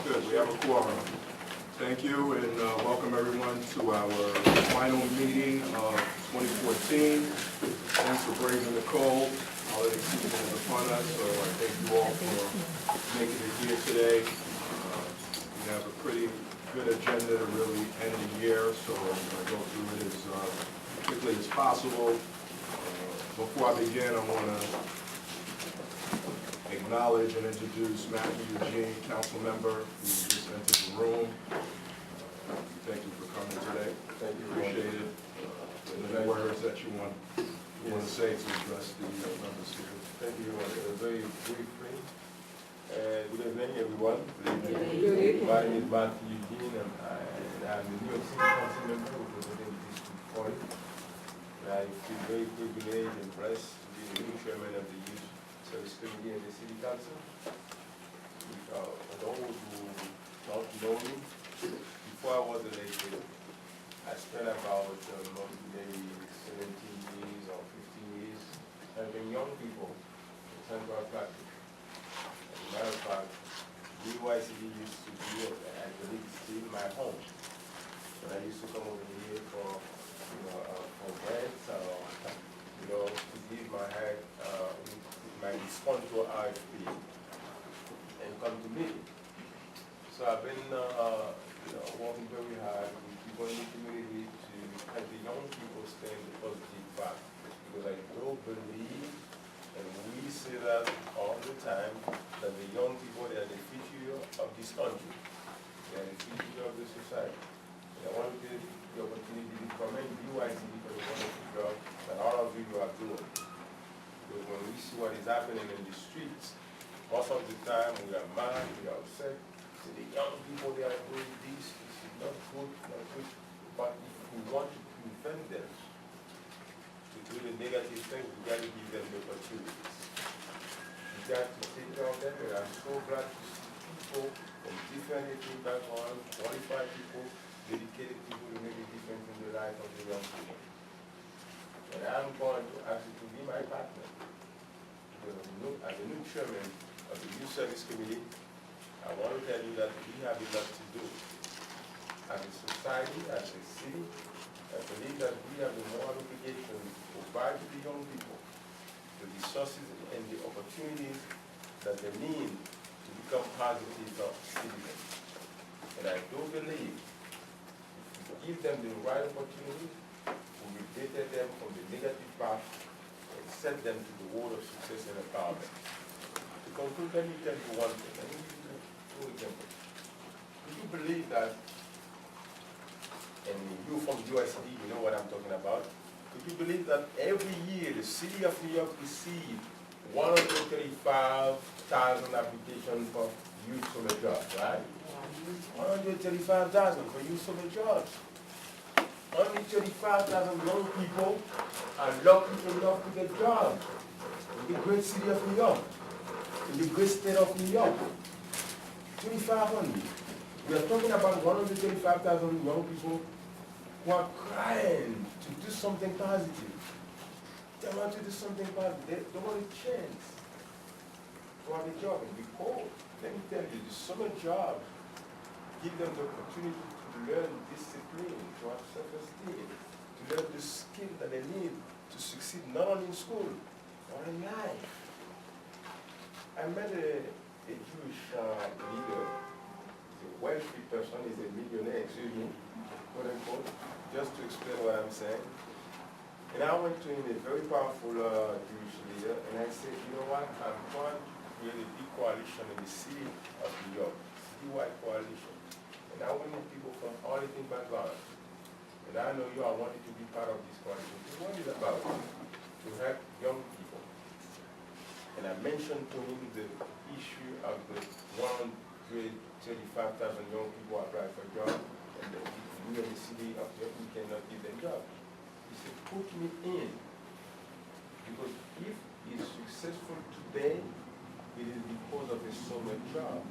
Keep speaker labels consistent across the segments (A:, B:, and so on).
A: Good, we have a quorum. Thank you, and welcome everyone to our final meeting of 2014. Thanks for braving the cold. Holiday season is upon us, so I thank you all for making it here today. We have a pretty good agenda to really end the year, so I'm going to go through it as quickly as possible. Before I begin, I want to acknowledge and introduce Matthew Eugene, council member, who just entered the room. Thank you for coming today. Thank you. Appreciate it. Any words that you want to say to address the members here?
B: Thank you. Very briefly. Good evening, everyone.
C: Good evening.
B: My name is Matthew Eugene, and I'm the New York City council member representing District 40. I feel very privileged and blessed to be the new chairman of the Youth Service Committee in the City Council. For those who don't know me, before I was elected, I spent about maybe 17 years or 15 years helping young people in Central Florida. As a matter of fact, BYCD used to be, I believe, still my home. So I used to come over here for grants, to give my head, my response to RFP and come to me. So I've been working very hard with people in the community to help the young people stay in the positive path. Because I do believe, and we say that all the time, that the young people, they are the future of this country. They are the future of the society. And I want to take the opportunity to commend BYCD for the wonderful job that all of you are doing. Because when we see what is happening in the streets, most of the time we are mad, we are upset. So the young people, they are doing this is not good, not good. But if we want to prevent them to do the negative things, we got to give them the opportunities. We got to take care of them, and I'm so glad to see people from different ethnic backgrounds, qualified people, dedicated people to make a difference in the life of the young people. And I'm going to ask you to be my partner. Because as a new chairman of the Youth Service Committee, I want to tell you that we have enough to do. As a society, as a city, I believe that we have the moral obligation to provide to the young people the resources and the opportunities that they need to become positive citizens. And I do believe if we give them the right opportunities, we will better them from the negative path and set them to the road of success and empowerment. To conclude, let me tell you one thing. Let me give you two examples. Do you believe that, and you from USD, you know what I'm talking about, could you believe that every year the city of New York receives 135,000 applications for youth summer jobs, right? 135,000 for youth summer jobs. Only 35,000 young people are lucky enough to get jobs in the great city of New York, in the great state of New York. 2,500. We are talking about 135,000 young people who are crying to do something positive. They want to do something positive. They want a chance to have a job. And because, let me tell you, the summer job give them the opportunity to learn discipline, to have self-esteem, to learn the skill that they need to succeed not only in school, but in life. I met a Jewish leader, a wealthy person, he's a millionaire, excuse me, quote unquote, just to explain what I'm saying. And I went to him, a very powerful Jewish leader, and I said, you know what, I'm going to create a big coalition in the city of New York, citywide coalition. And I want people from all ethnic backgrounds. And I know you all wanted to be part of this coalition. What is it about? To help young people. And I mentioned to him the issue of the 135,000 young people apply for jobs, and we in the city of New York, we cannot give them jobs. He said, put me in. Because if he's successful today, it is because of his summer job.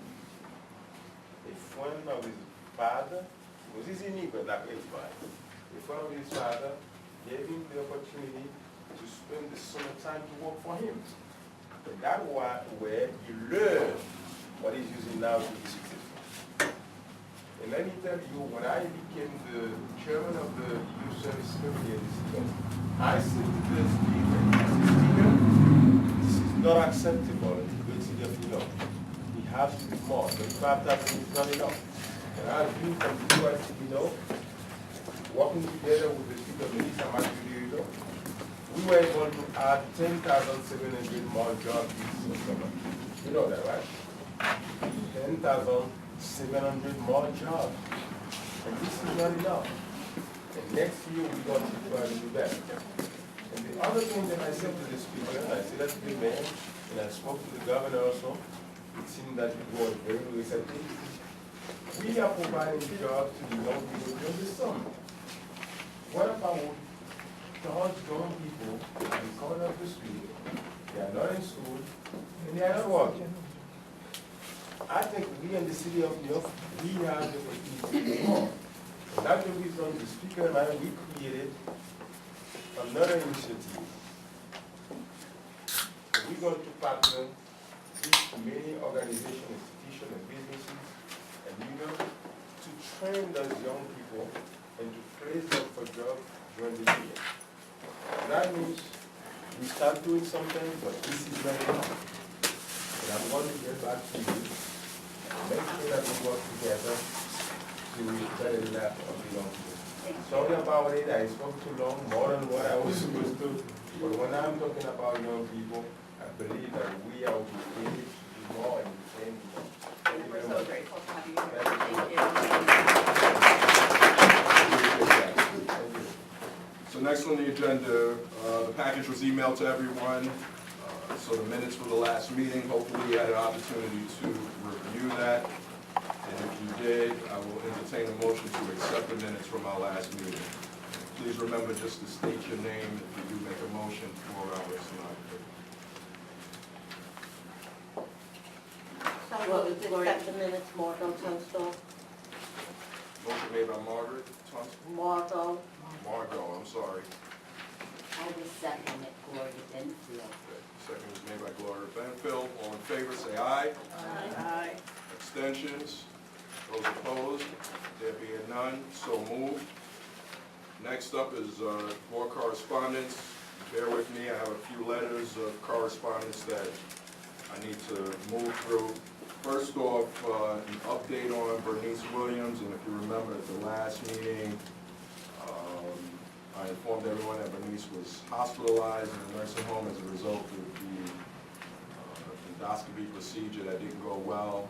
B: A friend of his father, because he's an immigrant like everybody, a friend of his father gave him the opportunity to spend the summertime to work for him. And that was where he learned what he's using now to be successful. let me tell you, when I became the chairman of the Youth Service Committee in the city, I said to the speaker, this is not acceptable in the great city of New York. We have to do more. 25,000 is not enough. And I view from the US, working together with the speaker, Minister Matthew, we were able to add 10,700 more jobs this summer. You know that, right? 10,700 more jobs. And this is not enough. And next year we're going to try to do better. And the other thing that I said to the speaker, I said that to the mayor, and I spoke to the governor also, it seemed that it was very receptive. We are providing jobs to the young people during the summer. What about those young people on the corner of the street? They are not in school, and they are not working. I think we in the city of New York, we have the opportunity to do more. And that's the reason the speaker and I, we created another initiative. We're going to partner with many organizations, institutions, and businesses and unions to train those young people and to place them for jobs during the year. That means we start doing something, but this is not enough. And I'm going to get back to you. Make sure that we work together to better the life of the young people. Sorry about it, I spoke too long, more than what I was supposed to. But when I'm talking about young people, I believe that we are obligated to do more and the same.
C: We're so grateful to have you here.
B: Thank you.
A: So next on the agenda, the package was emailed to everyone. So the minutes for the last meeting, hopefully you had an opportunity to review that. And if you did, I will entertain a motion to accept the minutes from our last meeting. Please remember just to state your name if you do make a motion for our stenographer.
D: So moved to accept the minutes, Margot Tunstall.
A: Motion made by Margaret Tunstall.
D: Margot.
A: Margot, I'm sorry.
D: I was second it, Gloria Benfield.
A: Second was made by Gloria Benfield. All in favor, say aye.
C: Aye.
A: Abstentions? Those opposed? There being none, so moved. Next up is board correspondence. Bear with me, I have a few letters of correspondence that I need to move through. First off, an update on Bernice Williams, and if you remember at the last meeting, I informed everyone that Bernice was hospitalized in a nursing home as a result of the endoscopy procedure that didn't go well.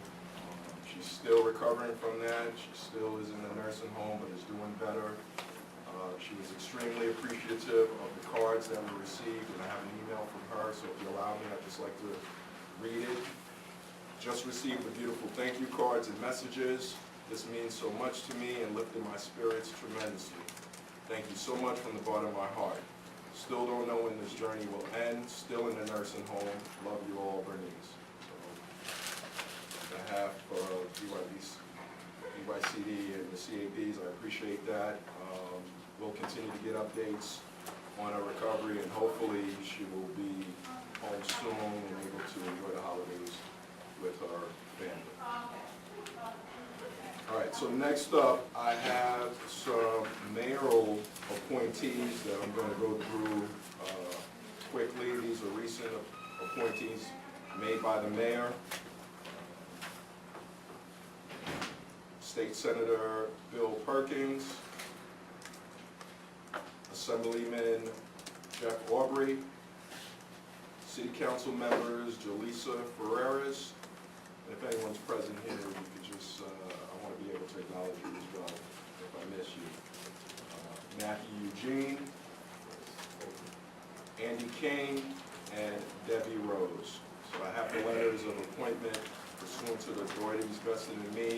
A: She's still recovering from that. She still is in the nursing home, but is doing better. She was extremely appreciative of the cards that were received, and I have an email from her, so if you allow me, I'd just like to read it. Just received the beautiful thank you cards and messages. This means so much to me and lifted my spirits tremendously. Thank you so much from the bottom of my heart. Still don't know when this journey will end. Still in the nursing home. Love you all, Bernice. So, on behalf of BYCD and the CABs, I appreciate that. We'll continue to get updates on her recovery, and hopefully she will be home soon and able to enjoy the holidays with her family. All right, so next up, I have some mayoral appointees that I'm going to go through quickly. These are recent appointees made by the mayor. State Senator Bill Perkins, Assemblyman Jeff Aubrey, City Council members Jaleesa Ferreras, and if anyone's present here, you could just, I want to be able to acknowledge you as well if I miss you. Matthew Eugene, Andy King, and Debbie Rose. So I have the letters of appointment pursuant to the authorities vested in me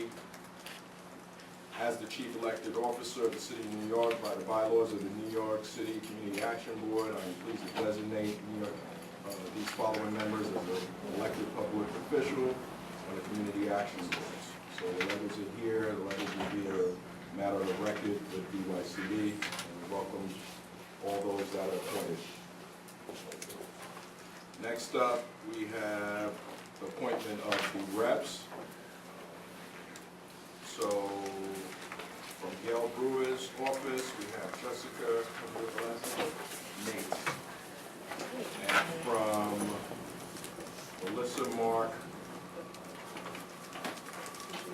A: as the chief elected officer of the City of New York by the bylaws of the New York City Community Action Board. I am pleased to designate these following members as an elected public official on the Community Action Boards. So the letters are here. The letters will be a matter of record with BYCD, and we welcome all those that are appointed. Next up, we have the appointment of the reps. So Gail Brewer's office, we have Jessica, what's the last name? Nate. And from Melissa Mark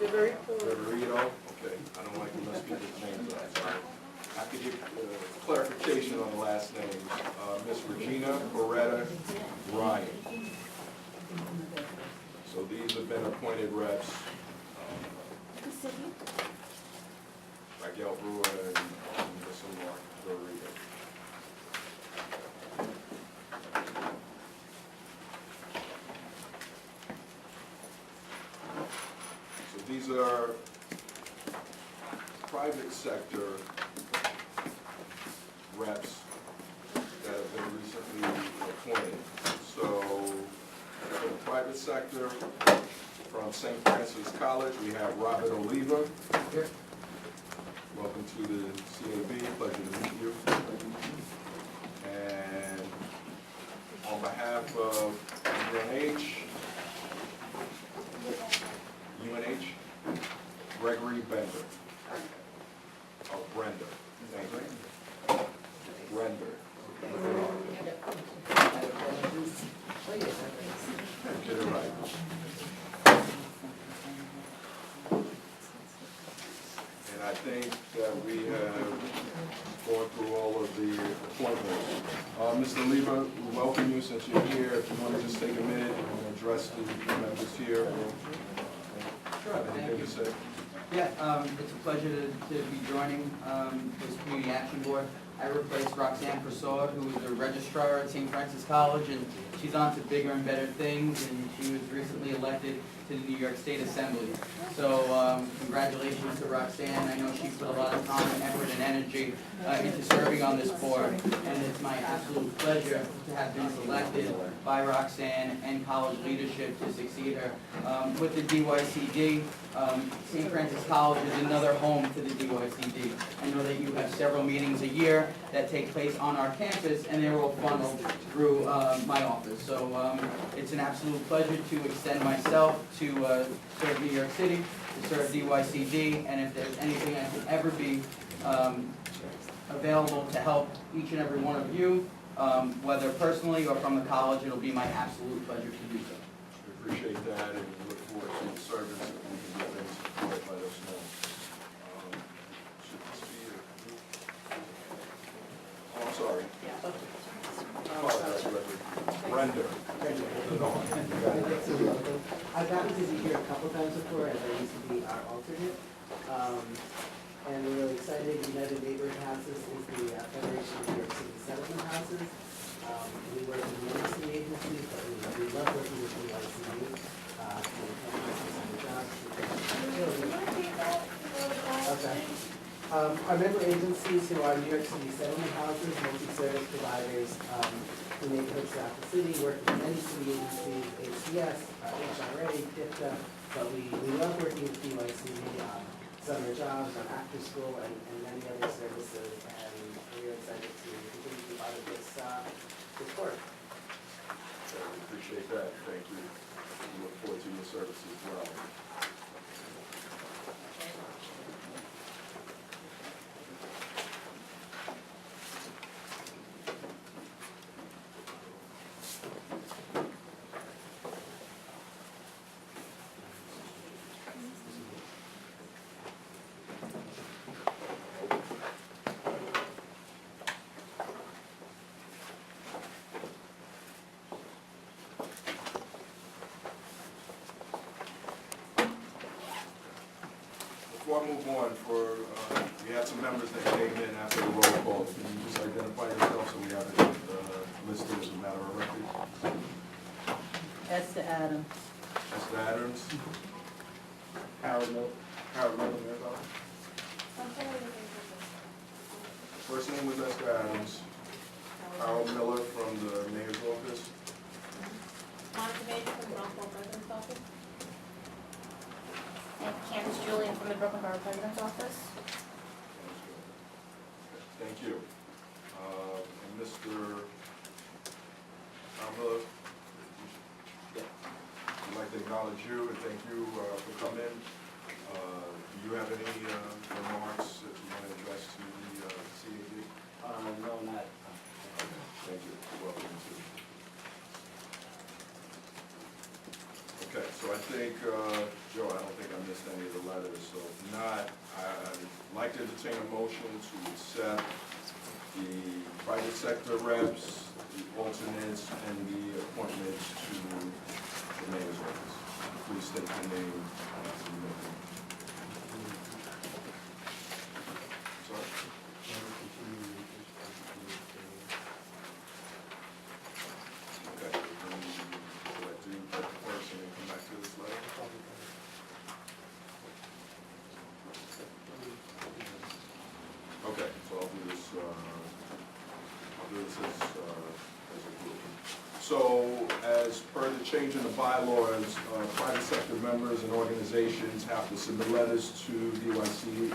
A: Viverito, okay, I don't like to mess people's names up, sorry. I could give clarification on the last names. Miss Regina Beretta Ryan. So these have been appointed reps by Gail Brewer and Melissa Mark Viverito. So these are private sector reps that have been recently appointed. So for the private sector, from St. Francis College, we have Robert Oliva.
E: Here.
A: Welcome to the CAB, pleasure to meet you. And on behalf of UNH, Gregory Bender. Oh, Brenda. Thank you. Brender. Get it right. And I think that we have gone through all of the appointments. Mr. Oliva, we welcome you since you're here. If you want to just take a minute and address the members here.
E: Sure,
A: Have
E: thank
A: anything
E: you.
A: to say?
E: Yeah, it's a pleasure to be joining this Community Action Board. I replaced Roxanne Persaud, who was the registrar at St. Francis College, and she's on to bigger and better things, and she was recently elected to the New York State Assembly. So congratulations to Roxanne. I know she put a lot of time and effort and energy into serving on this board, and it's my absolute pleasure to have been selected by Roxanne and college leadership to succeed her. With the DYCD, St. Francis College is another home to the DYCD. I know that you have several meetings a year that take place on our campus, and they're all funneled through my office. So it's an absolute pleasure to extend myself to serve New York City, to serve DYCD, and if there's anything I can ever be available to help each and every one of you, whether personally or from the college, it'll be my absolute pleasure to do so.
A: We appreciate that and we look forward to the service that we can give and support, let us know. Should this be oh, I'm sorry. Apologize, Reverend. Brenda.
F: I've gotten to be here a couple times before, as I used to be our alternate. And we're really excited. United Neighborhood Houses is the Federation of New York City Settlement Houses. We work with many city agencies, but we love working with the YCD. Okay. Our member agencies who are New York City Settlement Houses, multi-service providers, the neighborhoods throughout the city, work with many city agencies, ACS, HRA, DIPTA, but we love working with DYCD on summer jobs, on after school, and many other services, and we're excited to continue to be part of this work.
A: So we appreciate that. Thank you. We look forward to your service as well. Before I move on, we have some members that came in after the roll call. Can you just identify yourself so we have it listed as a matter of record?
D: Esther Adams.
A: Mr. Adams?
B: Harold Miller, Mayor's office.
A: First name was Esther Adams. Harold Miller from the mayor's office.
C: Monica Bates from the Rockville President's Office.
D: And Candace Julian from the Brooklyn Borough President's Office.
A: Thank you. And Mr. Miller, I'd like to acknowledge you and thank you for coming. You you have any remarks that you want to address to the CAD?
G: No, not.
A: Thank you. Welcome to. Okay, so I think, Joe, I don't think I missed any of the letters, so if not, I'd like to entertain a motion to accept the private sector reps, the alternates, and the appointments to the mayor's office. Please state your name. Sorry? Okay, so I do put the person and come back to this letter. Okay, so I'll do this as a group. So as per the change in the bylaws, private sector members and organizations have to submit letters to DYCD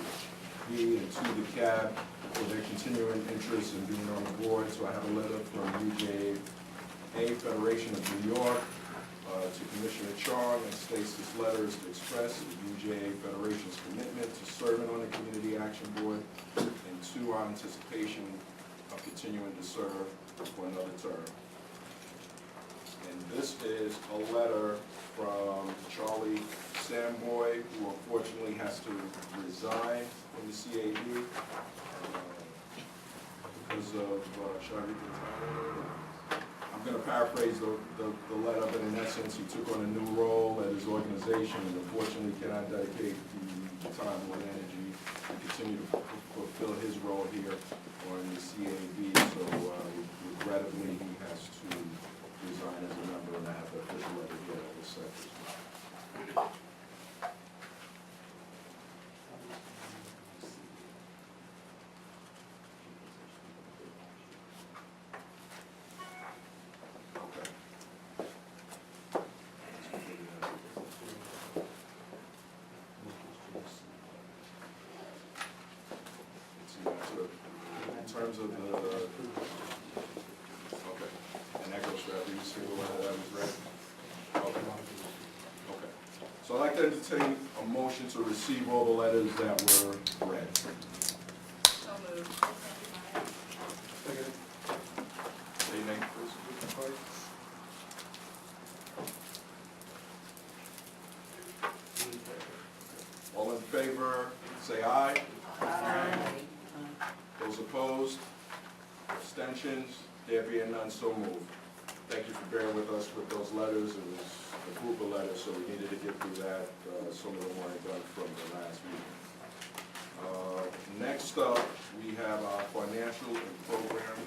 A: and to the CAB for their continuing interest in being on the board. So I have a letter from UJA Federation of New York to Commissioner Chong, and states this letter is to express the UJA Federation's commitment to serving on the Community Action Board and to our anticipation of continuing to serve for another term. And this is a letter from Charlie Samboy, who unfortunately has to resign from the CAD because of, should I read the title? I'm going to paraphrase the letter, but in essence, he took on a new role at his organization and unfortunately cannot dedicate the time or energy to continue to fulfill his role here on the CAB. So regrettably, he has to resign as a member, and I have the official letter here that was sent as well. In terms of the, okay, and that goes for every single letter that was read? Okay. Okay. So I'd like to entertain a motion to receive all the letters that were read.
C: So moved.
A: Say your name first. All in favor, say aye.
D: Aye.
A: Those opposed? Abstentions? There being none, so moved. Thank you for bearing with us with those letters. It was a group of letters, so we needed to get through that. Some of them weren't done from the last meeting. Next up, we have our financial and program.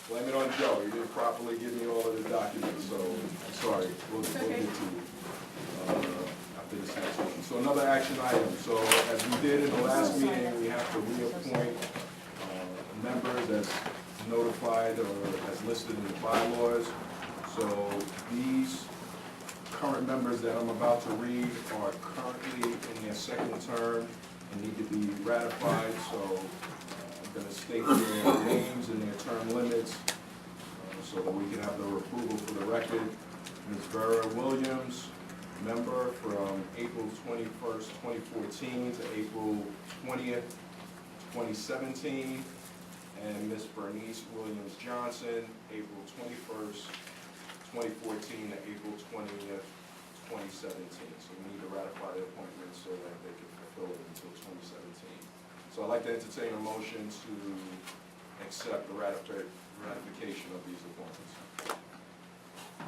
A: Blame it on Joe, he didn't properly give me all of the documents, so I'm sorry, we'll get to you after this next one. So another action item, so as we did in the last meeting, we have to reappoint members as notified or as listed in the bylaws. So these current members that I'm about to read are currently in their second term and need to be ratified, so I'm going to state their names and their term limits so that we can have their approval for the record. Ms. Vera Williams, member from April 21st, 2014 to April 20th, 2017. And Ms. Bernice Williams Johnson, April 21st, 2014 to April 20th, 2017. So we need to ratify the appointment so that they can fulfill it until 2017. So I'd like to entertain a motion to accept the ratification of these appointments.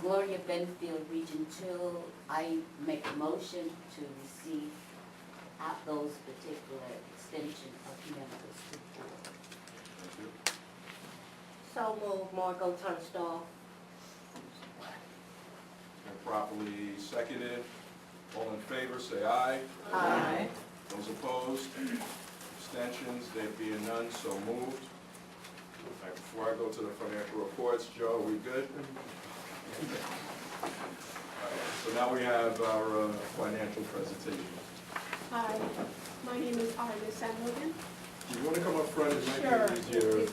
D: Gloria Benfield, Region 2, I make a motion to receive out those particular extension of members to the board.
A: Thank you.
D: So move, Margot Turnstall.
A: And properly seconded. All in favor, say aye.
D: Aye.
A: Those opposed? Abstentions? There being none, so moved. All right, before I go to the financial reports, Joe, we good? So now we have our financial presentation.
C: Hi, my name is Arya Sanlogan.
A: Do you want to come up front and make
C: Sure.
A: it easier?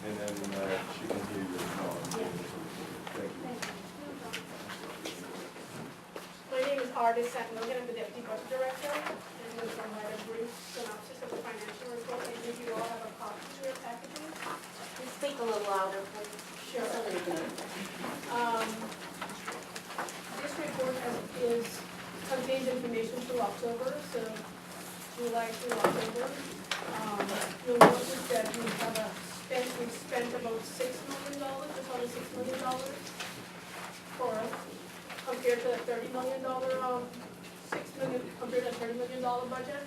A: And then she can hear you.
C: Yeah.
A: Thank you.
C: My name is Arya Sanlogan. I'm the Deputy Budget Director. And I'm going to provide a brief synopsis of the financial report. I think you all have a copy of your packages.
D: Can you speak a little louder, please?
C: Sure.
D: Just a little bit.
C: This report contains information through October, so July through October. You'll notice that we spent about $6 million, just under $6 million compared to the $30 million, compared to the $30 million budget.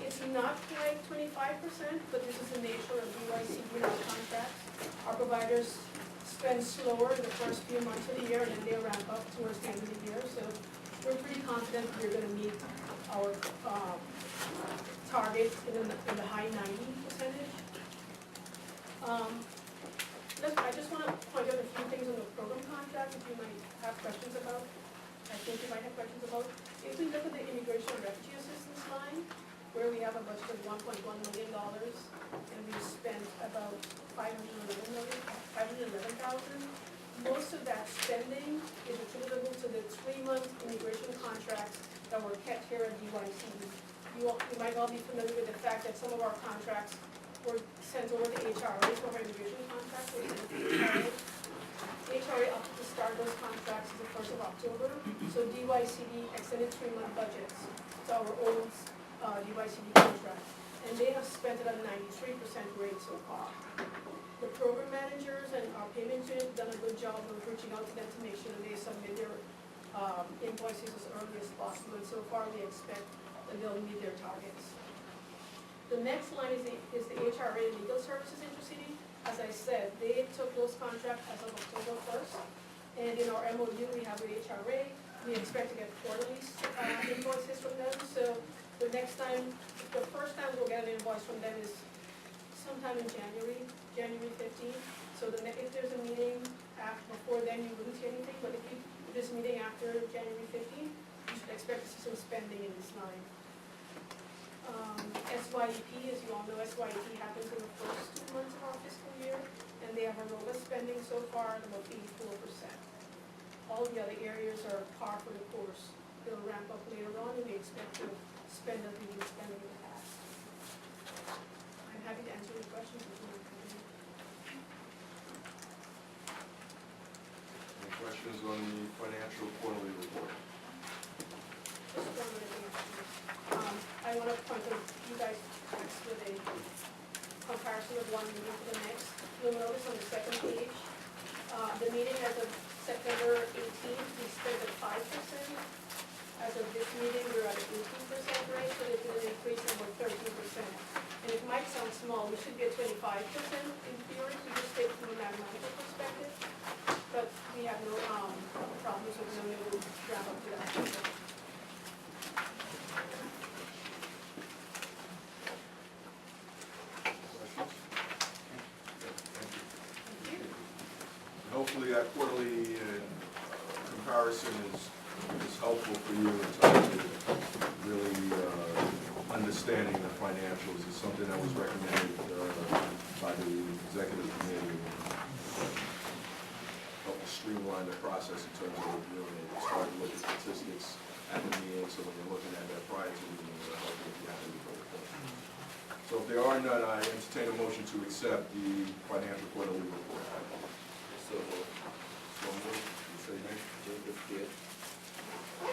C: It's not quite 25%, but this is the nature of DYCD contracts. Our providers spend slower in the first few months of the year, and then they ramp up towards the end of the year. So we're pretty confident we're going to meet our target in the high 90%. I just want to point out a few things on the program contract that you might have questions about. I think you might have questions about. If we look at the immigration and refugee assistance line, where we have a budget of $1.1 million, and we spent about $511,000. Most of that spending is attributable to the 3-month immigration contracts that were kept here at DYCD. You might all be familiar with the fact that some of our contracts were sent over to HRA for our immigration contracts. HRA up to start those contracts is the 1st of October. So DYCD extended 3-month budgets to our old DYCD contracts. And they have spent it at a 93% rate so far. The program managers and our payment unit have done a good job of reaching out to them to make sure that they submit their invoices as early as possible. And so far we expect that they'll meet their targets. The next line is the HRA Legal Services Intercity. As I said, they took those contracts as of October 1st. And in our MOU, we have with HRA. We expect to get quarterly invoices from them. So the first time we'll get an invoice from them is sometime in January 15th. So if there's a meeting before then, you wouldn't see anything. But if this meeting after January 15th, you should expect to see some spending in this line. SYEP, as you all know, SYEP happens in the first 2 months of our fiscal year, and they have a robust spending so far at about 84%. All the other areas are par for the course. They'll ramp up later on, and we expect to spend as we've been spending in the past. I'm happy to answer any questions if you want to come in.
A: Any questions on the financial quarterly report?
C: Just one other thing. I want to point out you guys next with a comparison of one meeting to the next. You'll notice on the second page, the meeting as of September 18th, we spent at 5%. As of this meeting, we're at an 18% rate, so there's been an increase of about 13%. And it might sound small, we should be at 25% in theory, we just take from a mathematical perspective. But we have no problems with no new wrap up to that.
A: Hopefully that quarterly comparison is helpful for you in terms of really understanding the financials. Is something that was recommended by the executive committee. Help to streamline the process in terms of reviewing it. Start to look at statistics at the meeting, so when you're looking at that prior to the meeting, it'll help if you have any report. So if there are none, I entertain a motion to accept the financial quarterly report. So moved. Say your name. Jacob Kidd.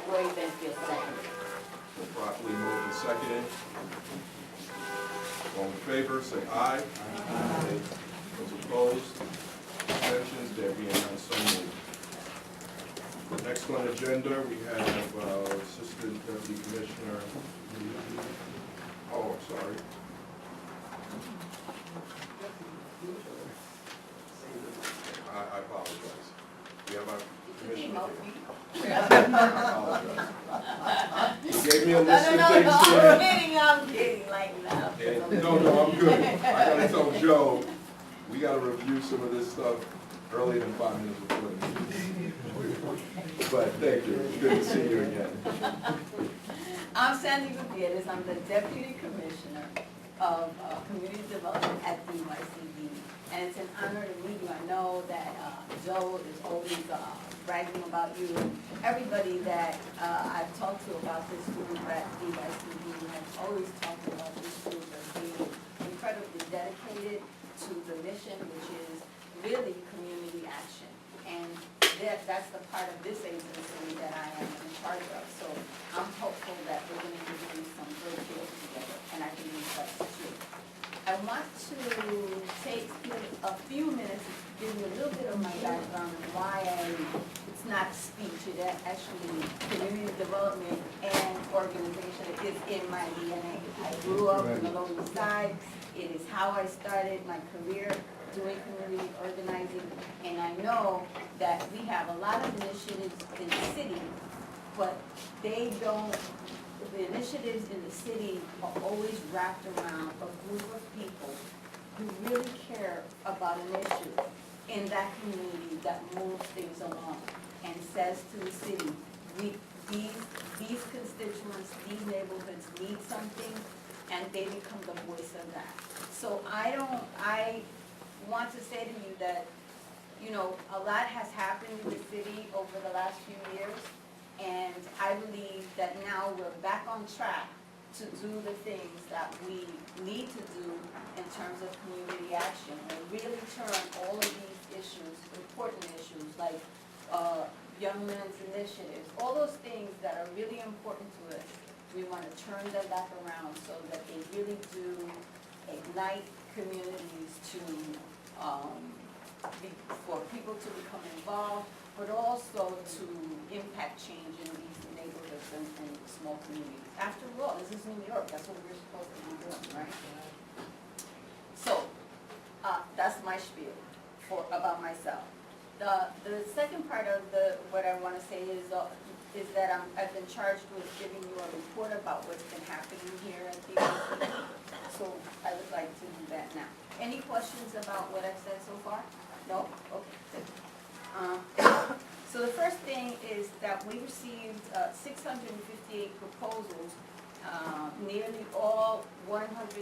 D: Gloria Benfield, second.
A: So properly moved and seconded. All in favor, say aye. Aye. Those opposed? Abstentions? There being none, so moved. Next on the agenda, we have Assistant Deputy Commissioner. Oh, I'm sorry. I apologize. We have our commissioner here. I apologize. You gave me a list of things here.
D: I'm kidding, like that.
A: No, I'm good. I gotta tell Joe, We gotta review some of this stuff earlier than 5 minutes before the meeting. But thank you, it's good to see you again.
G: I'm Sandy Gutierrez, I'm the Deputy Commissioner of Community Development at DYCD. And it's an honor to meet you. I know that Joe is always bragging about you. Everybody that I've talked to about this group at DYCD has always talked about this group as being incredibly dedicated to the mission, which is really community action. And that's the part of this agency that I am in charge of. So I'm hopeful that we're going to be doing some good deals together, and I can use that too. I want to take a few minutes to give you a little bit of my background and why it's not speech, it actually community development and organization is in my DNA. I grew up in the Lower East Side. It is how I started my career doing community organizing, and I know that we have a lot of initiatives in the city, but the initiatives in the city are always wrapped around a group of people who really care about an issue in that community that moves things along and says to the city, these constituents, these neighborhoods need something, and they become the voice of that. So I want to say to you that, you know, a lot has happened in the city over the last few years, and I believe that now we're back on track to do the things that we need to do in terms of community action and really turn all of these issues, important issues like young men's initiatives, all those things that are really important to us. We want to turn them back around so that they really do ignite communities to for people to become involved, but also to impact change in these neighborhoods and small communities. After all, this is New York. That's what we're supposed to be doing, right? So that's my spiel about myself. The second part of what I want to say is that I've been charged with giving you a report about what's been happening here at the so I would like to do that now. Any questions about what I've said so far? No? Okay, good. So the first thing is that we received 658 proposals. Nearly all 190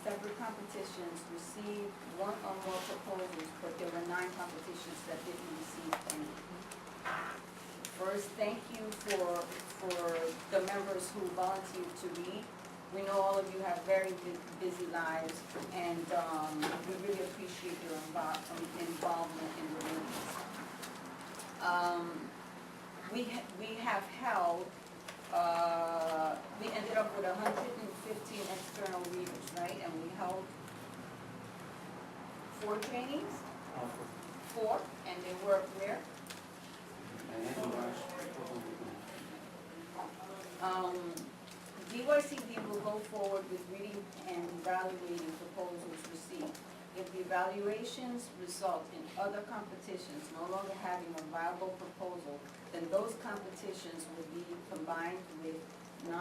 G: separate competitions received one or more proposals, but there were 9 competitions that didn't receive any. First, thank you for the members who volunteered to read. We know all of you have very busy lives, and we really appreciate your involvement in the readings. We have held, we ended up with 115 external readers, right? And we held 4 trainings? 4, and they were where? DYCD will go forward with reading and evaluating proposals received. If the evaluations result in other competitions no longer having a viable proposal, then those competitions will be combined with 9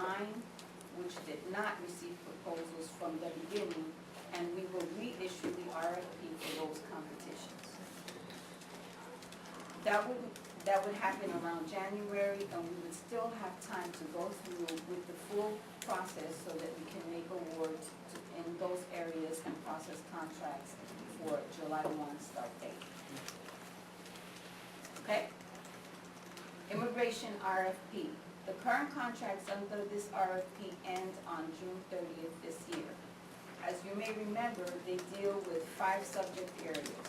G: which did not receive proposals from the beginning, and we will reissue the RFP for those competitions. That would happen around January, and we would still have time to go through with the full process so that we can make awards in those areas and process contracts for July 1 start date. Okay? Immigration RFP. The current contracts under this RFP end on June 30th this year. As you may remember, they deal with 5 subject areas: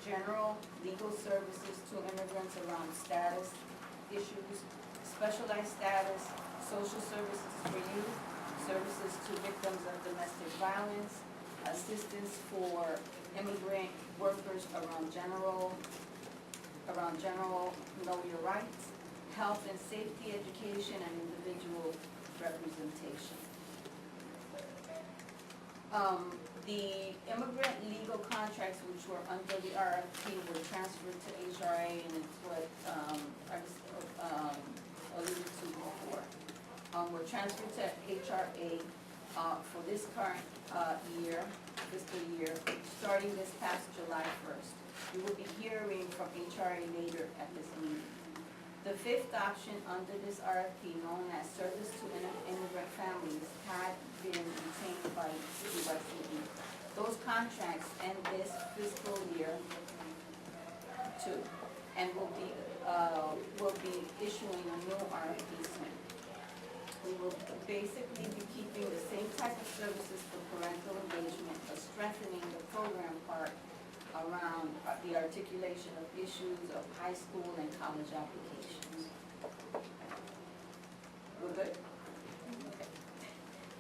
G: general legal services to immigrants around status issues, specialized status, social services for youth, services to victims of domestic violence, assistance for immigrant workers around general know your rights, health and safety education, and individual representation. The immigrant legal contracts which were under the RFP were transferred to HRA, and it's what I was alluded to before. Were transferred to HRA for this current fiscal year, which starting this past July 1st. You will be hearing from HRA later at this meeting. The fifth option under this RFP, known as Service to Immigrant Families, had been retained by DYCD. Those contracts end this fiscal year too, and will be issuing a new RFP soon. We will basically be keeping the same type of services for parental engagement, but strengthening the program part around the articulation of issues of high school and college applications. We're good? Okay.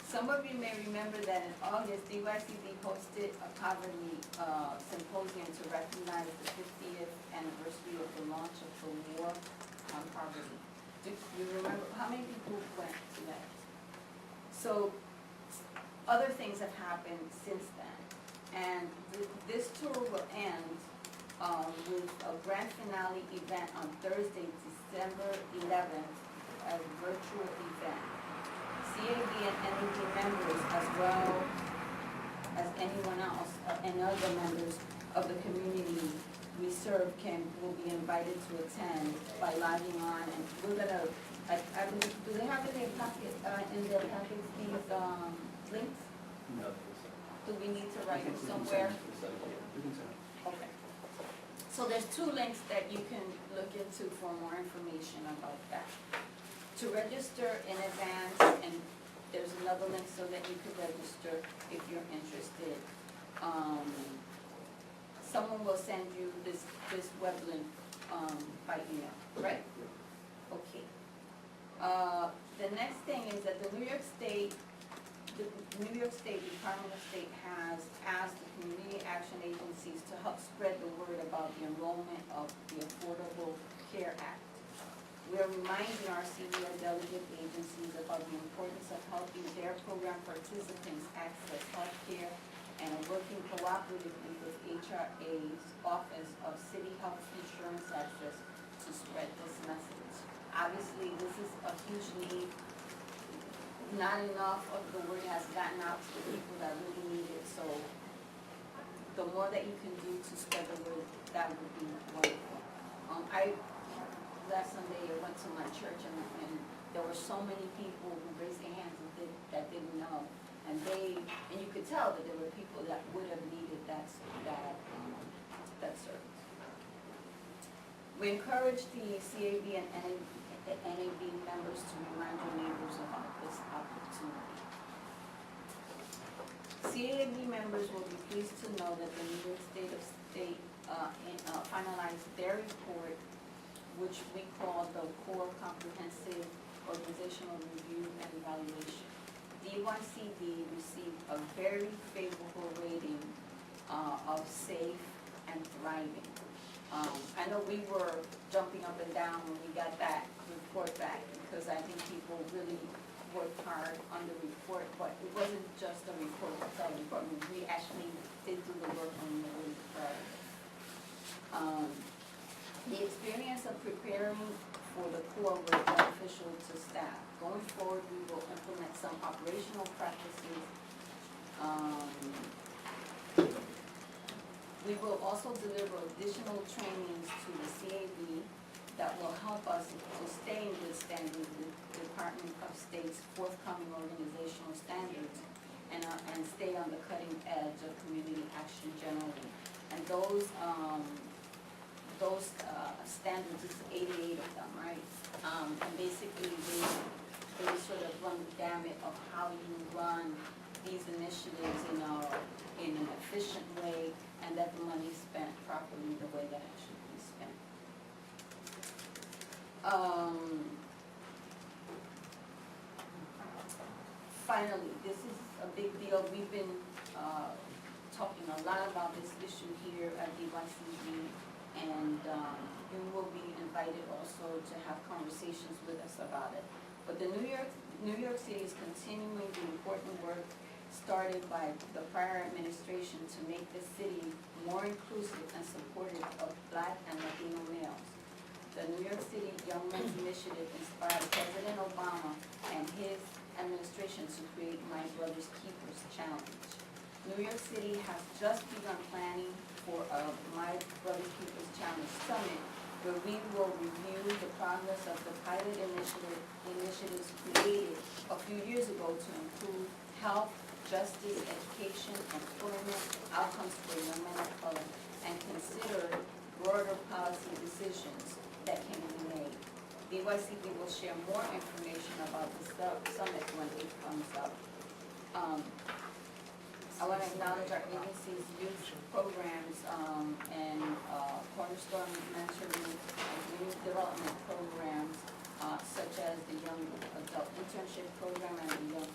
G: Some of you may remember that in August, DYCD hosted a poverty symposium to recognize the 50th anniversary of the launch of the War on Poverty. Do you remember, how many people went to that? So, other things have happened since then. And this tour will end with a grand finale event on Thursday, December 11th, a virtual event. CAB and NAB members, as well as anyone else, and other members of the community we serve will be invited to attend by logging on, and we're gonna, I believe, do they have in their packet, these links?
E: No.
G: Do we need to write them somewhere? Okay. So there's two links that you can look into for more information about that. To register in advance, and there's another link so that you could register if you're interested. Someone will send you this web link by email, right? Okay. The next thing is that the New York State Department of State has asked the community action agencies to help spread the word about the enrollment of the Affordable Care Act. We are reminding our senior delegate agencies about the importance of helping their program participants access health care and are working cooperatively with HRA's Office of City Health Insurance Access to spread this message. Obviously, this is a huge need. Not enough of the word has gotten out to the people that really need it, so the more that you can do to spread the word, that would be wonderful. Last Sunday I went to my church and there were so many people who raised their hands and that didn't know. And you could tell that there were people that would have needed that service. We encourage the CAB and NAB members to remind your neighbors about this opportunity. CAB members will be pleased to know that the New York State finalized their report, which we call the Core Comprehensive Organizational Review and Evaluation. DYCD received a very favorable rating of safe and thriving. I know we were jumping up and down when we got that report back because I think people really worked hard on the report, but it wasn't just a report, we actually did do the work on the report. The experience of preparing for the core was beneficial to staff. Going forward, we will implement some operational practices. We will also deliver additional trainings to the CAB that will help us to stay in good standing with the Department of State's forthcoming organizational standards and stay on the cutting edge of community action generally. And those standards, is 88 of them, right? And basically they sort of run the gamut of how you run these initiatives in an efficient way and that the money is spent properly the way that it should be spent. Finally, this is a big deal. We've been talking a lot about this issue here at DYCD, and you will be invited also to have conversations with us about it. But the New York City is continuing the important work started by the prior administration to make the city more inclusive and supportive of Black and Latino males. The New York City Young Men's Initiative inspired President Obama and his administration to create My Brother's Keepers Challenge. New York City has just begun planning for a My Brother Keeper's Challenge Summit, where we will review the progress of the pilot initiatives created a few years ago to improve health, justice, education, employment, outcomes for young men of color, and consider broader policy decisions that can be made. DYCB will share more information about the summit when it comes up. I want to acknowledge our agency's youth programs and Cornerstone Mentoring and Community Development programs, such as the Young Adult Internship Program and the Young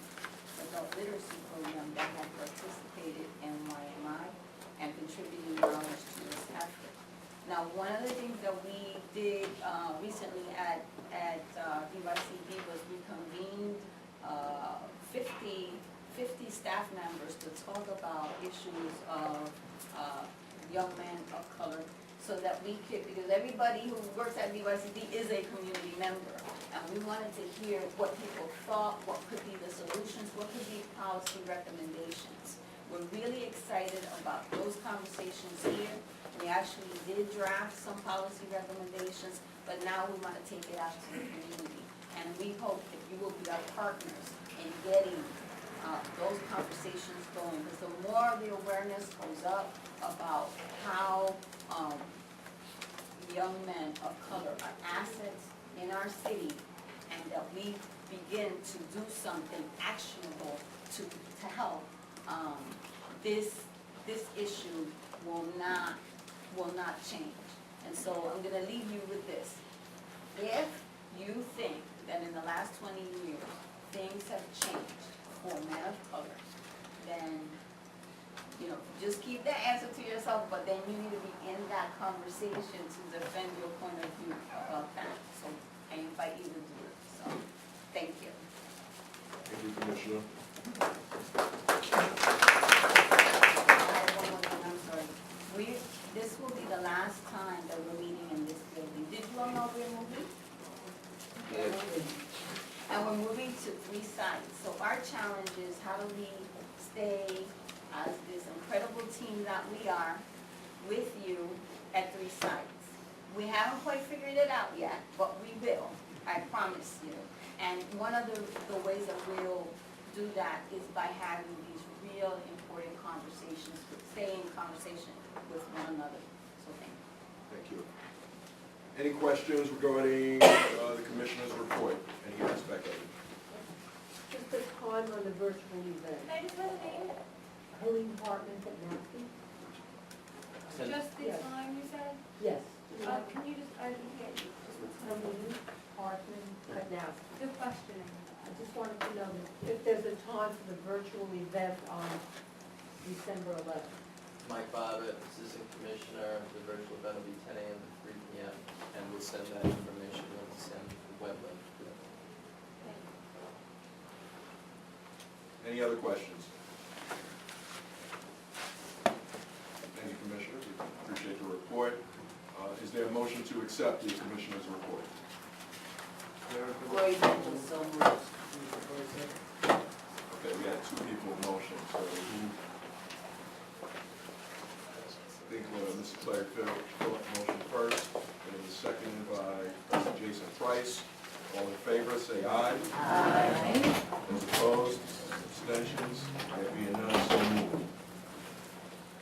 G: Adult Literacy Program that have participated in YMI and contributing knowledge to this effort. Now, one of the things that we did recently at DYCB was we convened 50 staff members to talk about issues of young men of color, so that we could, because everybody who works at DYCB is a community member, and we wanted to hear what people thought, what could be the solutions, what could be policy recommendations. We're really excited about those conversations here. We actually did draft some policy recommendations, but now we want to take it out to the community. And we hope that you will be our partners in getting those conversations going, because the more the awareness goes up about how young men of color are assets in our city, and that we begin to do something actionable to help, this issue will not change. And so I'm gonna leave you with this. If you think that in the last 20 years, things have changed for men of color, then, you know, just keep that answer to yourself, but then you need to be in that conversation to defend your point of view about that. So I invite you to do it. So, thank you.
A: Thank you, Commissioner.
G: I have one more thing, I'm sorry. This will be the last time that we're meeting in this building. Did you all know we're moving? And we're moving to 3 sites. So our challenge is, how do we stay as this incredible team that we are with you at 3 sites? We haven't quite figured it out yet, but we will, I promise you. And one of the ways that we'll do that is by having these real important conversations, staying in conversation with one another. So thank you.
A: Thank you. Any questions regarding the Commissioner's report, any aspect of it?
H: Just the time on the virtual event.
I: Can I just have a name?
H: Helene Hartman at NASP?
I: Just the
H: Yes.
I: time you said?
H: Yes.
I: Can you just, I didn't hear you. Just what's the name?
H: Helene Hartman at NASP.
I: The questioning.
H: I just wanted to know if there's a time for the virtual event on December 11th.
J: Mike Bobbitt, Assistant Commissioner, the virtual event will be 10 a.m. to 3 p.m. and we'll send that information, we'll send the web link.
A: Any other questions? Thank you, Commissioner. We appreciate the report. Is there a motion to accept the Commissioner's report?
D: Gloria Benton, so much.
A: Okay, we had 2 people in motion, so who? I think Mr. Claire Phillip motion first, and it was seconded by President Jason Price. All in favor, say aye.
D: Aye.
A: Those opposed, abstentions, there being none, so moved.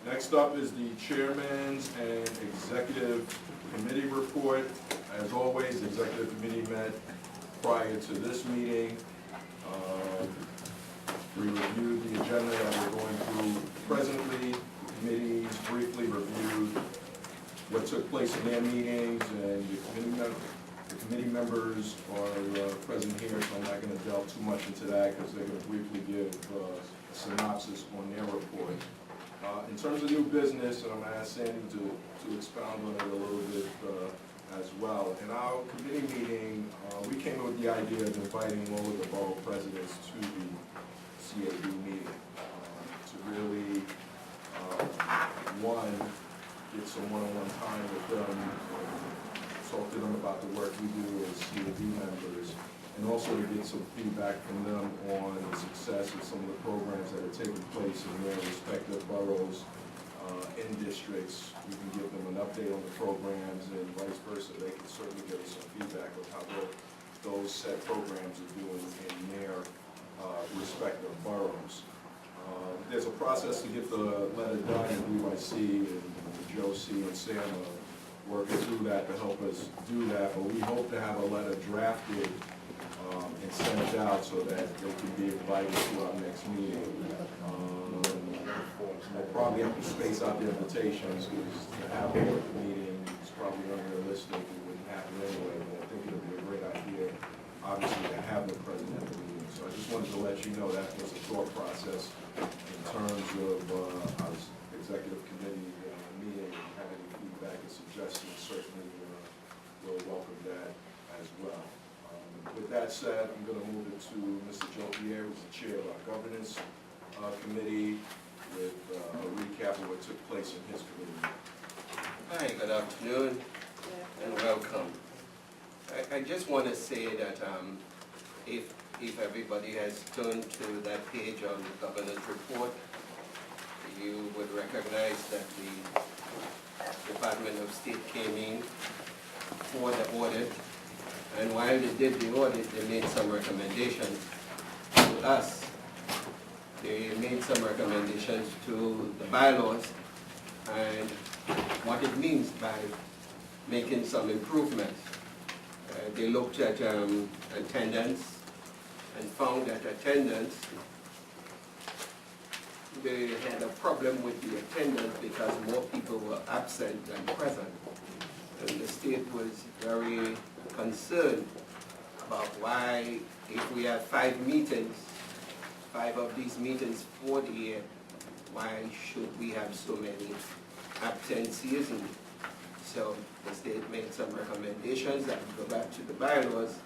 A: Next up is the Chairman's and Executive Committee report. As always, the Executive Committee met prior to this meeting. We reviewed the agenda that we're going through presently. The committees briefly reviewed what took place in their meetings, and the committee members are present here, so I'm not going to delve too much into that because they're going to briefly give a synopsis on their report. In terms of new business, and I'm going to ask Sandy to expound on it a little bit as well. In our committee meeting, we came up with the idea of inviting all of the borough presidents to the CAB meeting to really, one, get some one-on-one time with them, talk to them about the work we do as CAB members, and also to get some feedback from them on the success of some of the programs that are taking place in their respective boroughs in districts. We can give them an update on the programs and vice versa. They can certainly give us some feedback of how those set programs are doing in their respective boroughs. There's a process to get the letter done, and DYC and Josie and Sam are working through that to help us do that, but we hope to have a letter drafted and sent out so that they can be invited to our next meeting. We'll probably have to space out the invitations, because to have a work meeting is probably unrealistic. It wouldn't happen anyway, but I think it would be a great idea, obviously, to have them present at the meeting. So I just wanted to let you know that was a thought process in terms of our executive committee meeting, and have any feedback and suggestions, certainly we'll welcome that as well. With that said, I'm going to move it to Mr. Joe Pierre, who's the chair of our governance committee, with a recap of what took place in his committee.
K: Hi, good afternoon and welcome. I just want to say that if everybody has turned to that page on the governor's report, you would recognize that the Department of State came in for the audit, and while they did the audit, they made some recommendations to us. They made some recommendations to the bylaws and what it means by making some improvements. They looked at attendance and found that attendance, they had a problem with the attendance because more people were absent than present. And the state was very concerned about why, if we have 5 meetings, 5 of these meetings for the year, why should we have so many absences? And so the state made some recommendations that would go back to the bylaws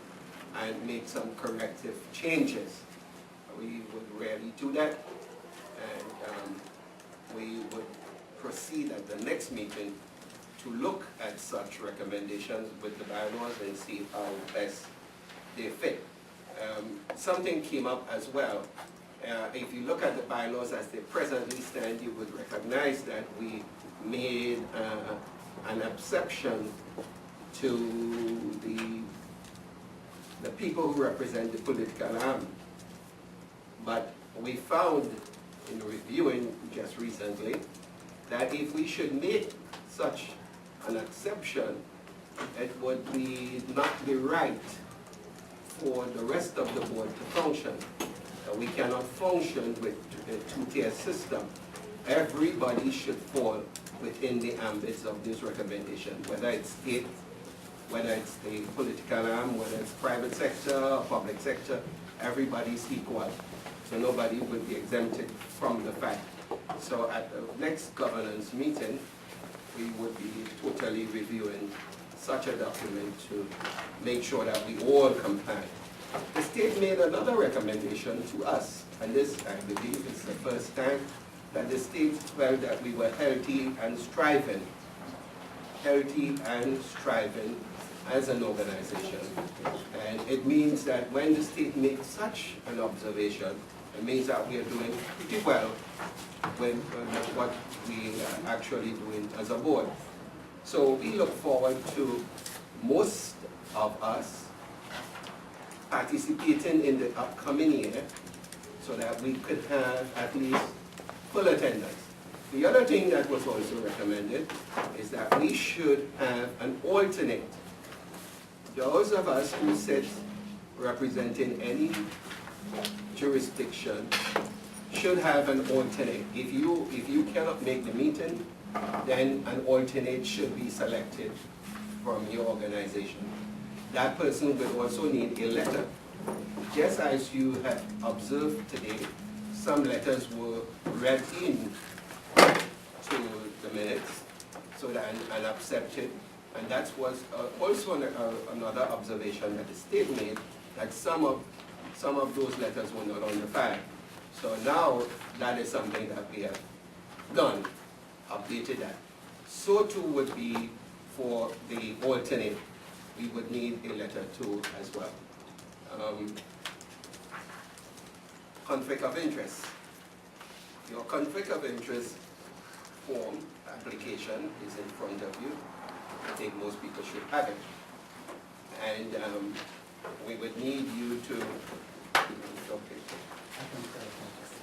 K: and make some corrective changes. We would rarely do that, and we would proceed at the next meeting to look at such recommendations with the bylaws and see how best they fit. Something came up as well. If you look at the bylaws as they presently stand, you would recognize that we made an exception to the people who represent the political arm. But we found in reviewing just recently that if we should make such an exception, it would not be right for the rest of the board to function. We cannot function with a two-tier system. Everybody should fall within the ambits of this recommendation, whether it's state, whether it's the political arm, whether it's private sector or public sector, everybody's equal. So nobody would be exempted from the fact. So at the next governance meeting, we would be totally reviewing such a document to make sure that we all comply. The state made another recommendation to us, and this, I believe, is the first time that the state felt that we were healthy and striving as an organization. And it means that when the state makes such an observation, it means that we are doing pretty well with what we are actually doing as a board. So we look forward to most of us participating in the upcoming year so that we could have at least full attendance. The other thing that was also recommended is that we should have an alternate. Those of us who sit representing any jurisdiction should have an alternate. If you cannot make the meeting, then an alternate should be selected from your organization. That person will also need a letter. Just as you have observed today, some letters were read in to the minutes so that and accepted. And that was also another observation that the state made, that some of those letters were not on the file. So now that is something that we have done, updated that. So too would be for the alternate. We would need a letter too as well. conflict of interest. Your conflict of interest form application is in front of you. I think most people should have it. And we would need you to, okay.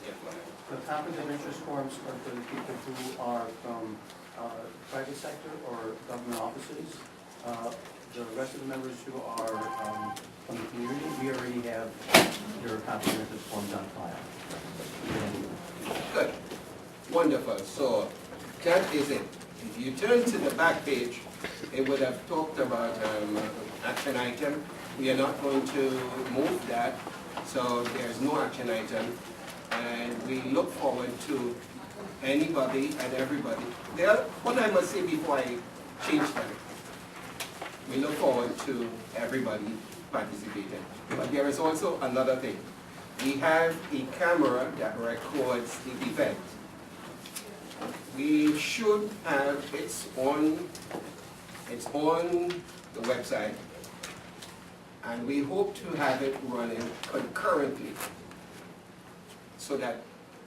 K: Yeah, go ahead.
L: The conflict of interest forms are for the people who are from private sector or government offices. The rest of the members who are from the community, we already have your conflict of interest forms on file.
K: Good. Wonderful. So that is it. If you turn to the back page, it would have talked about action item. We are not going to move that, so there's no action item. And we look forward to anybody and everybody. What I must say before I change that, we look forward to everybody participating. But there is also another thing. We have a camera that records the event. We should have, it's on the website, and we hope to have it running concurrently so that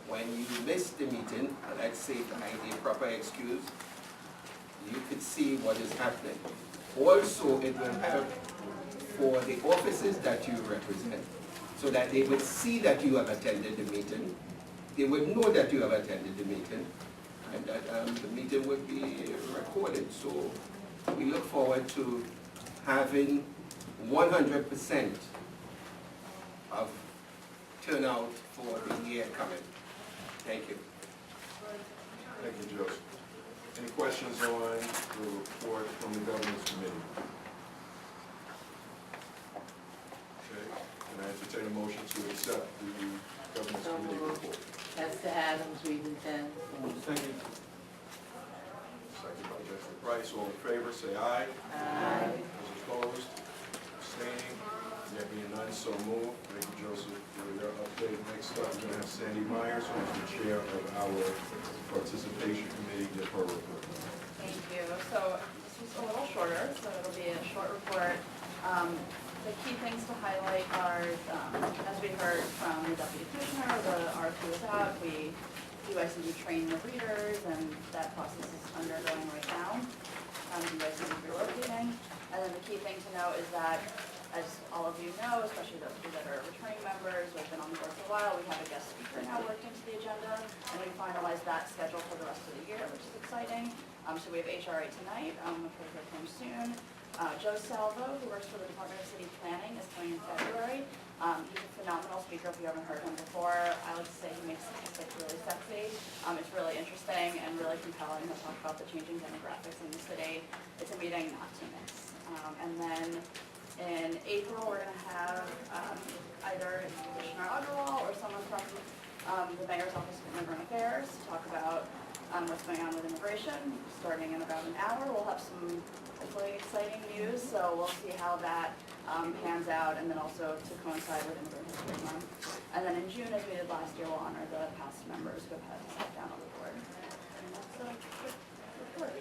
K: when you miss the meeting, let's say by a proper excuse, you could see what is happening. Also, it will help for the offices that you represent, so that they would see that you have attended the meeting, they would know that you have attended the meeting, and that the meeting would be recorded. So we look forward to having 100% of turnout for the year coming. Thank you.
A: Thank you, Joseph. Any questions on the report from the governance committee? Okay, can I entertain a motion to accept the governance committee report?
G: That's the Adams, Region 10.
A: Second by Jessica Price. All in favor, say aye.
G: Aye.
A: Those opposed, abstaining, there being none, so moved. Thank you, Joseph, for your update. Next up, we're going to have Sandy Myers, who is the chair of our participation committee, give her report.
M: Thank you. So this was a little shorter, so it'll be a short report. The key things to highlight are, as we heard from the Deputy Commissioner, the RFP was out. We UICD trained the readers, and that process is undergoing right now. UICD relocating. And then the key thing to note is that, as all of you know, especially those of you that are returning members who have been on the board for a while, we have a guest speaker now worked into the agenda, and we finalized that schedule for the rest of the year, which is exciting. So we have HRA tonight, which we'll hear from soon. Joe Salvo, who works for the Department of City Planning, is coming in February. He's a phenomenal speaker if you haven't heard him before. I like to say he makes statistics really sexy. It's really interesting and really compelling to talk about the changing demographics in the city. It's a meeting not to miss. And then in April, we're going to have either Commissioner Agarwal or someone from the Mayor's Office of Immigrant Affairs to talk about what's going on with immigration. Starting in about an hour, we'll have some hopefully exciting news, so we'll see how that pans out, and then also to coincide with Immigrant History Month. And then in June, as we did last year, we'll honor the past members who have had to step down on the board. And that's the report.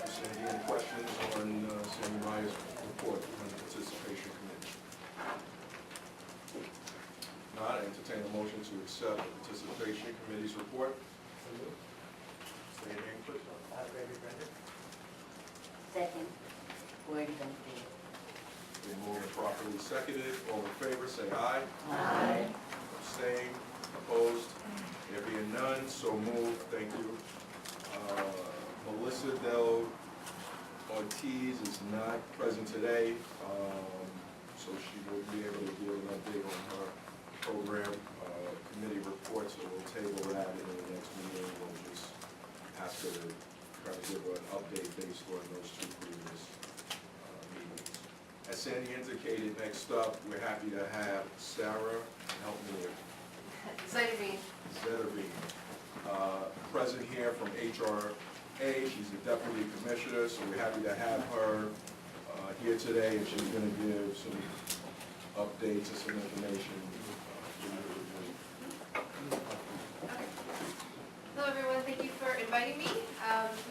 A: Sandy, any questions on Sandy Myers' report from the participation committee? Not, I entertain a motion to accept the participation committee's report. Say your name, please.
D: Second, Gordon Benfield.
A: Been moved and properly seconded. All in favor, say aye.
D: Aye.
A: Abstain, opposed, there being none, so moved. Thank you. Melissa Del Ortiz is not present today, so she will be able to give an update on her program committee report, so we'll table that, and in the next meeting we'll just ask her to try to give an update based on those two previous meetings. As Sandy indicated, next up, we're happy to have Sarah, help me here. Zetterbean, present here from HRA. She's the deputy commissioner, so we're happy to have her here today, and she's going to give some updates and some information.
I: Hello everyone, thank you for inviting me.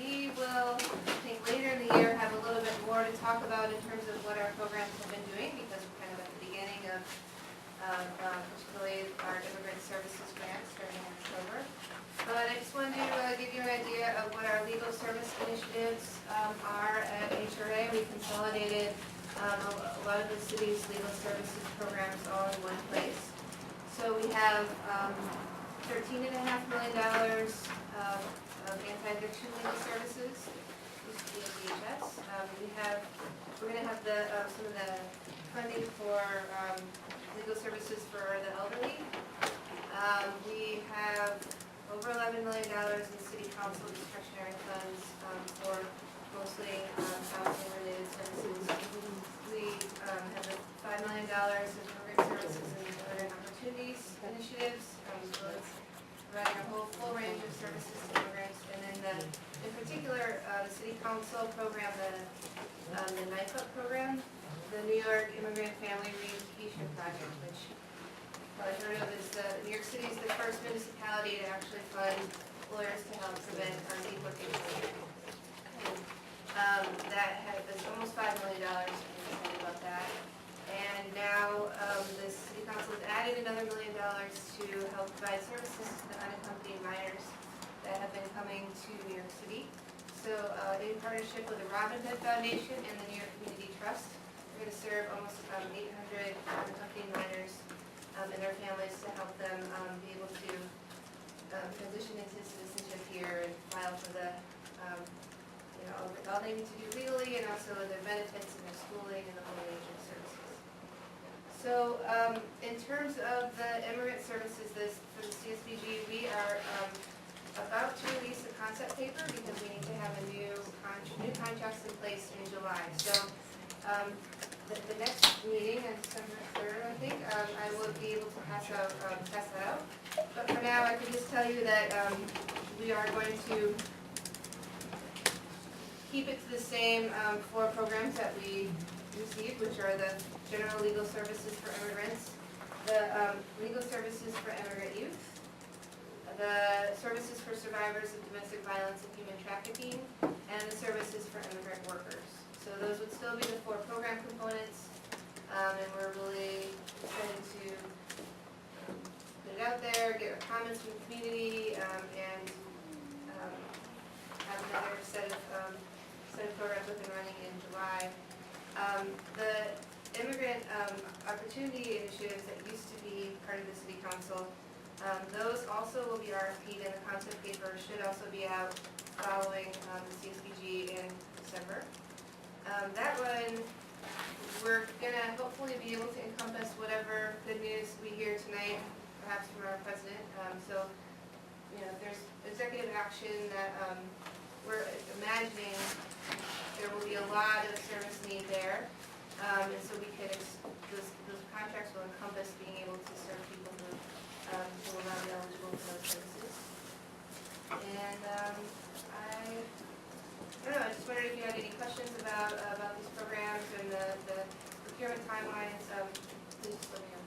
I: We will, I think later in the year, have a little bit more to talk about in terms of what our programs have been doing, because we're kind of at the of particularly our Immigrant Services grant starting in October. But I just wanted to give you an idea of what our legal service initiatives are at HRA. We consolidated a lot of the city's legal services programs all in one place. So we have $13.5 million of anti-eviction legal services, used to be at DHS. We're going to have some of the funding for legal services for the elderly. We have over $11 million in city council discretionary funds for mostly housing-related services. We have the $5 million in immigrant services and immigrant opportunities initiatives. So it's providing a full range of services to immigrants. And then in particular, the city council program, the NIFUP program, the New York Immigrant Family Reunification Project, which I heard of is New York City is the first municipality to actually fund lawyers to help prevent deportation. That was almost $5 million. I'm excited about that. And now the city council has added another $1 million to help provide services to the unaccompanied minors that have been coming to New York City. So in partnership with the Robin Hood Foundation and the New York Community Trust, we're going to serve almost 800 unaccompanied minors and their families to help them be able to transition into citizenship here and file for the, all they need to do legally, and also their benefits and their schooling and the whole range of services. So in terms of the immigrant services, for the CSBG, we are about to release a concept paper because we need to have a new contracts in place in July. So the next meeting on December 3rd, I think, I will be able to pass that out. But for now, I can just tell you that we are going to keep it to the same 4 programs that we received, which are the general legal services for immigrants, the legal services for immigrant youth, the services for survivors of domestic violence and human trafficking, and the services for immigrant workers. So those would still be the 4 program components, and we're really excited to put it out there, get comments from the community, and have another set of programs up and running in July. The immigrant opportunity initiatives that used to be part of the city council, those also will be RFP'd, and the concept paper should also be out following the CSBG in December. That one, we're going to hopefully be able to encompass whatever good news we hear tonight, perhaps from our president. So, if there's executive action that we're imagining, there will be a lot of service need there. And so we could, those contracts will encompass being able to serve people who will not be eligible for those services. And I don't know, I just wondered if you had any questions about these programs and the procurement timelines. Please just let me know.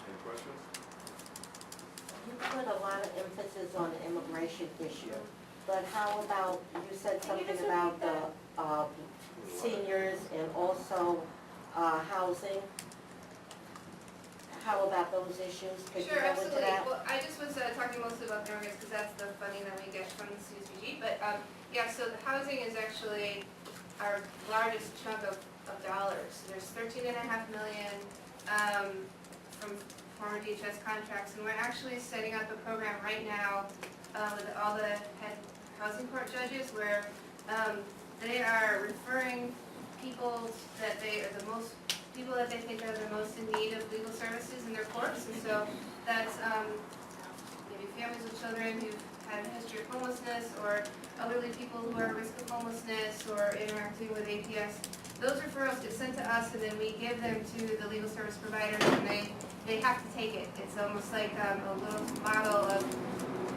A: Any questions?
N: You put a lot of emphasis on the immigration issue, but how about, you said something about the seniors and also housing? How about those issues? Could you
I: Sure,
N: go into
I: absolutely.
N: that?
I: Well, I just was talking mostly about the immigrants because that's the funding that we get from the CSBG. But yeah, so the housing is actually our largest chunk of dollars. There's $13.5 million from former DHS contracts, and we're actually setting up a program right now with all the head housing court judges where they are referring people that they are people that they think are the most in need of legal services in their courts. And so that's maybe families with children who've had a history of homelessness, or elderly people who are at risk of homelessness or interacting with APS. Those referrals get sent to us, and then we give them to the legal service providers, and they have to take it. It's almost like a little model of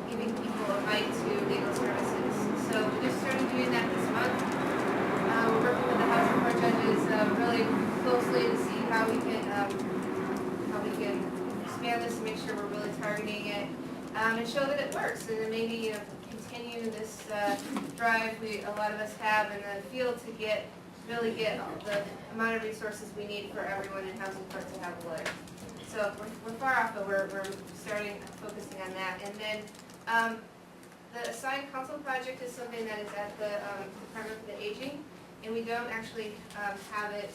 I: giving people a right to legal services. So we just started doing that this month. We're working with the housing court judges really closely to see how we can expand this and make sure we're really targeting it and show that it works, and then maybe continue this drive a lot of us have in the field to really get the amount of resources we need for everyone in housing court to have a lawyer. So we're far off, but we're starting focusing on that. And then the assigned counsel project is something that is at the Department of the Aging, and we don't actually have it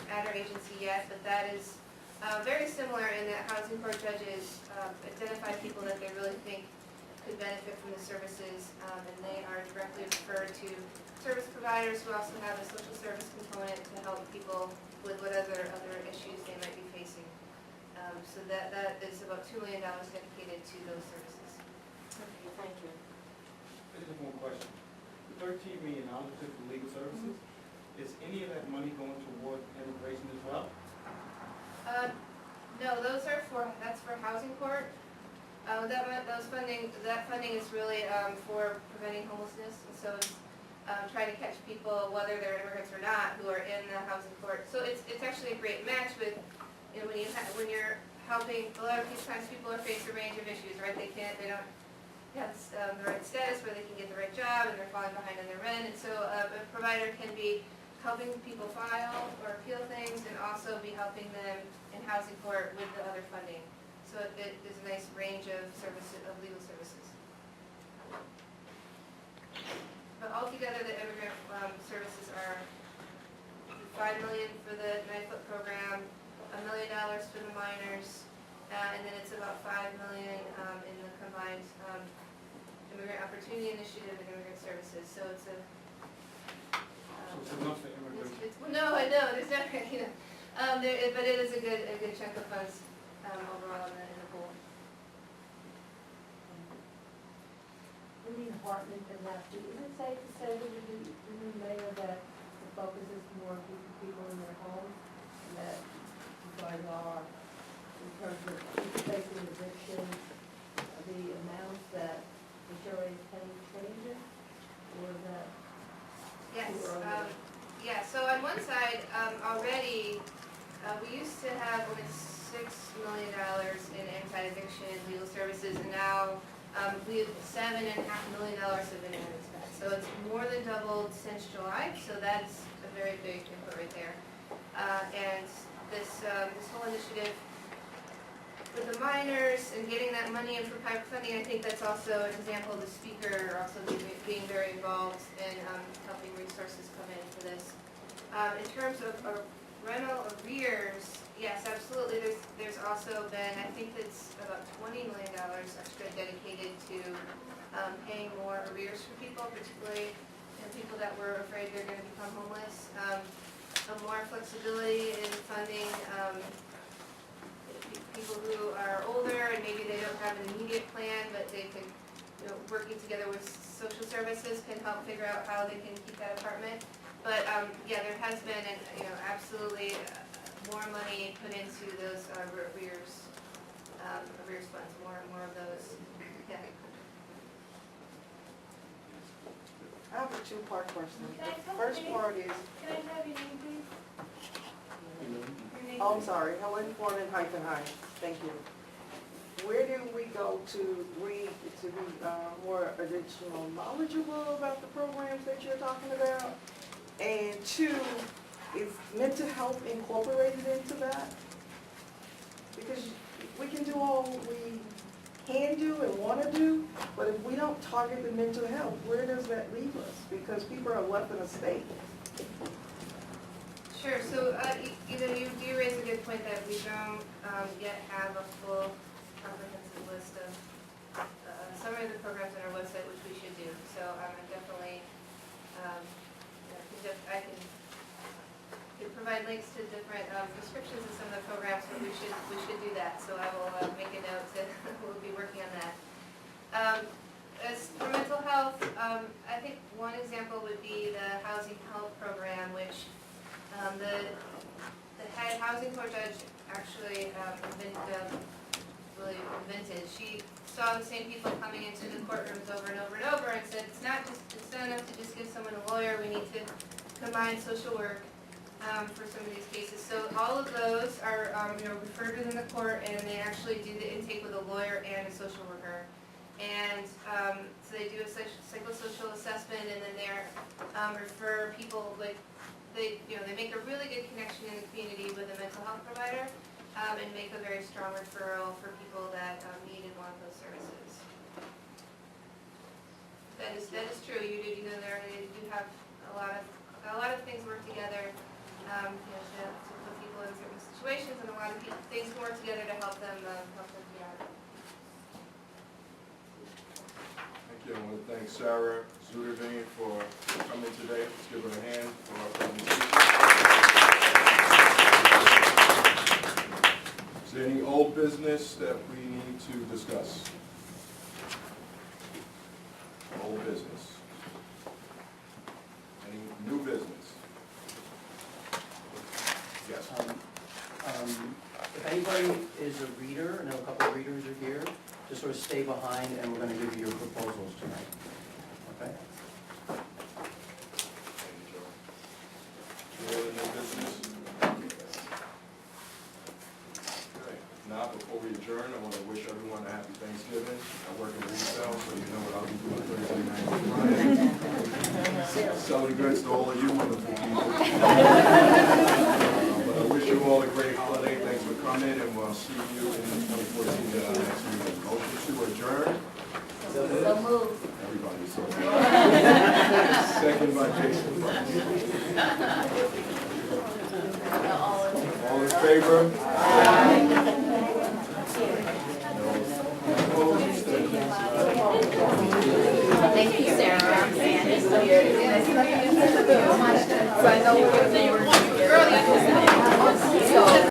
I: at our agency yet, but that is very similar in that housing court judges identify people that they really think could benefit from the services, and they are directly referred to service providers who also have a social service component to help people with what other issues they might be facing. So that is about $2 million dedicated to those services.
N: Okay, thank you.
O: I just have one question. The $13 million to legal services, is any of that money going toward immigration as well?
I: No, that's for housing court. That funding is really for preventing homelessness, and so it's trying to catch people, whether they're immigrants or not, who are in the housing court. So it's actually a great match with, when you're helping. A lot of these times people are faced a range of issues, right? They don't have the right status where they can get the right job, and they're falling behind on their rent. And so a provider can be helping people file or appeal things, and also be helping them in housing court with the other funding. So there's a nice range of services, of legal services. But altogether, the immigrant services are $5 million for the 9-foot program, $1 million for the minors, and then it's about $5 million in the combined Immigrant Opportunity Initiative and Immigrant Services. So it's a
O: So it's enough for immigration?
I: no, I know, there's definitely, but it is a good chunk of funds overall in the pool.
H: Any department in that, is it safe to say with the new mayor that the focus is more on keeping people in their homes, and that you guys are, in terms of facing eviction, the amounts that the HOA is paying changing, or is that?
I: Yes,
H: too early?
I: yeah, so on one side, already, we used to have only $6 million in anti-eviction legal services, and now we have $7.5 million of inheritance tax. So it's more than doubled since July, so that's a very big input right there. And this whole initiative with the minors and getting that money in for private funding, I think that's also an example of the speaker also being very involved in helping resources come in for this. In terms of rental arrears, yes, absolutely. There's also been, I think it's about $20 million extra dedicated to paying more arrears for people, particularly people that were afraid they're going to become homeless. More flexibility in funding people who are older and maybe they don't have an immediate plan, but they can, working together with social services can help figure out how they can keep that apartment. But yeah, there has been, absolutely more money put into those arrears funds, more of those. Yeah.
P: I have a two-part question.
I: Can I
P: The first part is,
I: Can I have your name, please? Your name,
P: oh, I'm
I: please.
P: sorry, Helen Foreman, Hyphen High. Thank you. Where do we go to read, to be more additional knowledgeable about the programs that you're talking about? And two, is mental health incorporated into that? Because we can do all we can do and want to do, but if we don't target the mental health, where does that leave us? Because people are left in a state.
I: Sure, so, you do raise a good point that we don't yet have a full comprehensive list of some of the programs on our website, which we should do. So I'm definitely, I can provide links to different descriptions of some of the programs, but we should do that. So I will make a note that we'll be working on that. As for mental health, I think one example would be the Housing Health Program, which the head housing court judge actually really invented. She saw the same people coming into the courtrooms over and over and over and said, it's not enough to just give someone a lawyer, we need to combine social work for some of these cases. So all of those are referred within the court, and they actually do the intake with a lawyer and a social worker. And so they do a psychosocial assessment, and then they're refer people, like, they make a really good connection in the community with a mental health provider, and make a very strong referral for people that need and want those services. That is true. You do have a lot of things work together, to put people in certain situations, and a lot of things can work together to help them get out of it.
A: Thank you. I want to thank Sarah Zuderveen for coming today. Let's give her a hand for our presentation. Is there any old business that we need to discuss? Old business. Any new business? Yes.
L: If anybody is a reader, I know a couple of readers are here, just sort of stay behind and we're going to give you your proposals tonight. Okay?
A: Any other new business? Okay. Now, before we adjourn, I want to wish everyone a happy Thanksgiving. I work in retail, so you know what I'll be doing Thursday night and Friday. Selling goods to all of you wonderful people. But I wish you all a great holiday. Thanks for coming, and we'll see you in 2014 next meeting. Motion to adjourn.
D: So moved.
A: Everybody, so. Second by Jason. All in favor?
D: Thank you, Sarah.
G: So I know we're early.